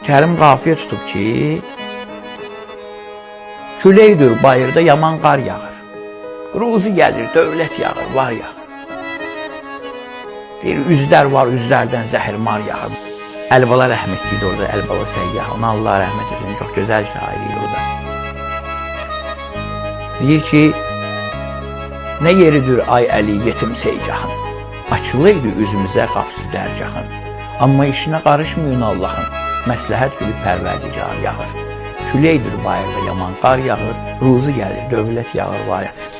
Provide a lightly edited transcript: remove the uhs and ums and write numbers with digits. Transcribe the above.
Kərim qafiyə tutub ki, küləkdir bayırda yaman qar yağır. Ruzi gəlir, dövlət yağır, var yağır. Deyir, üzlər var, üzlərdən zəhirmar yağır. Əlibala rəhmətli idi orada, Əlibala Səyyah. Ona Allah rəhmət etsin, çox gözəl şair idi o da. Deyir ki, nə yeridir ay Əli yetim seycahın. Açılıydı üzümüzə qapısı dərgahın. Amma işinə qarışmayın Allahın. Məsləhət gülü pərverdigar yağır. Küləkdir bayırda yaman qar yağır. Ruzi gəlir, dövlət yağır, var yağır.